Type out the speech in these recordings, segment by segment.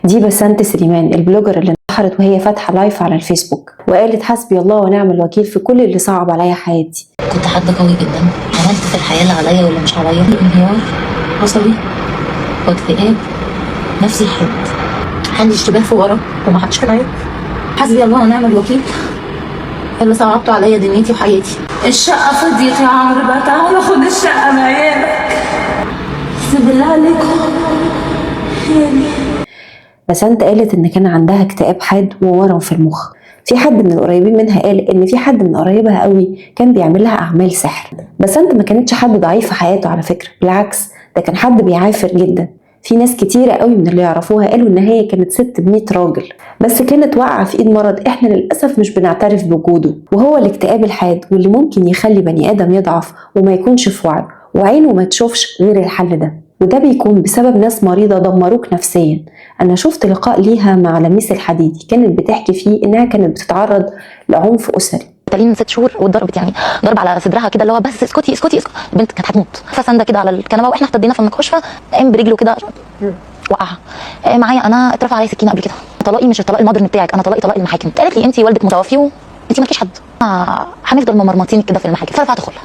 دي بسنت سليمان البلوجر اللي انتحرت وهي فاتحه لايف على الفيسبوك وقالت حسبي الله ونعم الوكيل في كل اللي صعب عليا حياتي. كنت حد قوي جدا، عملت في الحياه اللي عليا واللي مش عليا انهيار عصبي واكتئاب نفسي حاد، عندي اشتباه في ورا ومحدش كان عارف. حسبي الله ونعم الوكيل اللي صعبتوا عليا دنيتي وحياتي. الشقه فضيت يا عمرو بقى، تعالى خد الشقه معاك سيب الله عليكم يعني. بسنت قالت ان كان عندها اكتئاب حاد وورم في المخ. في حد من القريبين منها قال ان في حد من قرايبها قوي كان بيعمل لها اعمال سحر. بسنت ما كانتش حد ضعيف في حياته على فكره، بالعكس ده كان حد بيعافر جدا. في ناس كتيره قوي من اللي يعرفوها قالوا ان هي كانت ست ب100 راجل، بس كانت واقعه في ايد مرض احنا للاسف مش بنعترف بوجوده، وهو الاكتئاب الحاد واللي ممكن يخلي بني ادم يضعف وما يكونش في وعيه وعينه ما تشوفش غير الحل ده، وده بيكون بسبب ناس مريضة دمروك نفسيا. أنا شفت لقاء ليها مع لميس الحديدي كانت بتحكي فيه إنها كانت بتتعرض لعنف أسري. تالين 6 شهور واتضربت، يعني ضرب على صدرها كده اللي هو بس اسكتي اسكتي اسكتي. البنت كانت هتموت، فسنده كده على الكنبه واحنا احتضينا في المستشفى، قام برجله كده وقعها معايا. انا اترفع عليا سكينه قبل كده. طلاقي مش الطلاق المودرن بتاعك، انا طلاقي طلاق المحاكم. قالت لي انت والدك متوفي وانت مالكيش حد، هنفضل ممرمطين كده في المحاكم، فرفعت اخلها.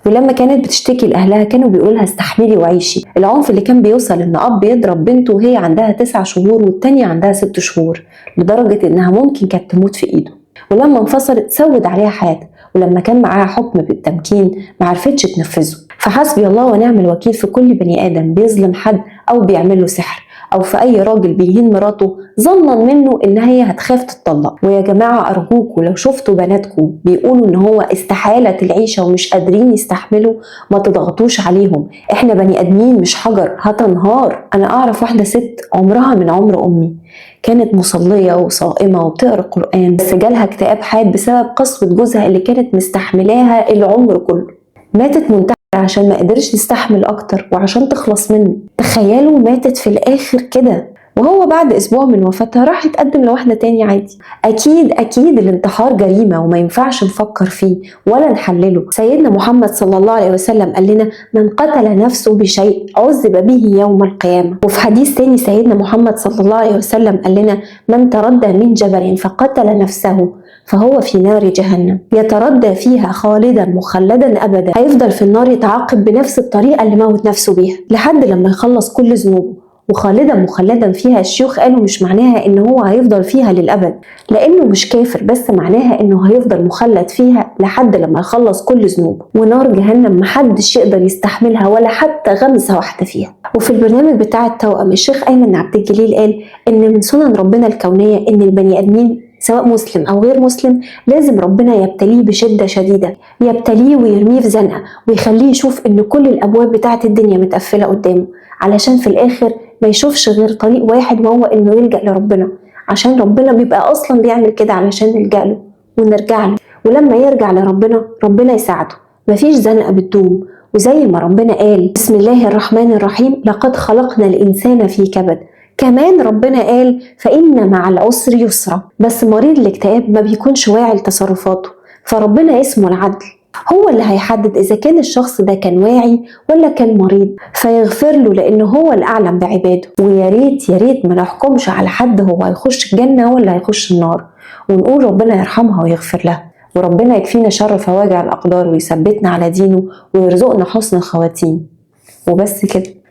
ولما كانت بتشتكي لأهلها كانوا بيقولوا لها استحملي وعيشي. العنف اللي كان بيوصل إن أب يضرب بنته وهي عندها 9 شهور والتانية عندها 6 شهور، لدرجة إنها ممكن كانت تموت في إيده. ولما انفصلت سود عليها حياتها، ولما كان معاها حكم بالتمكين معرفتش تنفذه. فحسبي الله ونعم الوكيل في كل بني آدم بيظلم حد أو بيعمل له سحر، أو في أي راجل بيهين مراته ظنا منه إن هي هتخاف تتطلق. ويا جماعة أرجوكوا لو شفتوا بناتكم بيقولوا إن هو استحالة العيشة ومش قادرين يستحملوا، ما تضغطوش عليهم. إحنا بني آدمين مش حجر هتنهار. أنا أعرف واحدة ست عمرها من عمر أمي، كانت مصلية وصائمة وبتقرأ قرآن، بس جالها اكتئاب حاد بسبب قسوة جوزها اللي كانت مستحملاها العمر كله. ماتت منتحرة عشان ما قدرش تستحمل اكتر وعشان تخلص منه. تخيلوا ماتت في الاخر كده، وهو بعد اسبوع من وفاتها راح يتقدم لواحدة تاني عادي. اكيد الانتحار جريمة وما ينفعش نفكر فيه ولا نحلله. سيدنا محمد صلى الله عليه وسلم قال لنا من قتل نفسه بشيء عذب به يوم القيامة. وفي حديث تاني سيدنا محمد صلى الله عليه وسلم قال لنا من تردى من جبل فقتل نفسه فهو في نار جهنم يتردى فيها خالدا مخلدا أبدا. هيفضل في النار يتعاقب بنفس الطريقة اللي موت نفسه بيها لحد لما يخلص كل ذنوبه. وخالدا مخلدا فيها الشيوخ قالوا مش معناها ان هو هيفضل فيها للأبد، لانه مش كافر، بس معناها انه هيفضل مخلد فيها لحد لما يخلص كل ذنوبه. ونار جهنم محدش يقدر يستحملها ولا حتى غمزة واحدة فيها. وفي البرنامج بتاع التوأم الشيخ أيمن عبد الجليل قال ان من سنن ربنا الكونية ان البني آدمين سواء مسلم أو غير مسلم لازم ربنا يبتليه بشدة شديدة، يبتليه ويرميه في زنقة ويخليه يشوف إن كل الأبواب بتاعة الدنيا متقفلة قدامه، علشان في الآخر ما يشوفش غير طريق واحد وهو إنه يلجأ لربنا. عشان ربنا بيبقى أصلا بيعمل كده علشان نلجأ له ونرجع له، ولما يرجع لربنا ربنا يساعده. مفيش زنقة بتدوم. وزي ما ربنا قال بسم الله الرحمن الرحيم لقد خلقنا الإنسان في كبد، كمان ربنا قال فإن مع العسر يسرا. بس مريض الاكتئاب ما بيكونش واعي لتصرفاته، فربنا اسمه العدل هو اللي هيحدد إذا كان الشخص ده كان واعي ولا كان مريض، فيغفر له لأنه هو الأعلم بعباده. ويا ريت ما نحكمش على حد هو هيخش الجنة ولا هيخش النار، ونقول ربنا يرحمها ويغفر لها، وربنا يكفينا شر فواجع الأقدار ويثبتنا على دينه ويرزقنا حسن الخواتيم. وبس كده.